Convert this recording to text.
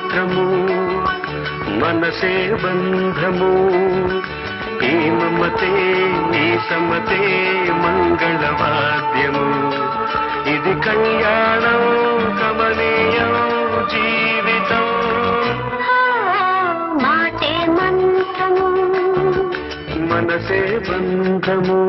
మంత్రము మనసే బంధము ఈ మమతే ఈ సమతే మంగళవాద్యము ఇది కళ్యాణం కమనీయం జీవితం మాటే మంత్రము మనసే బంధము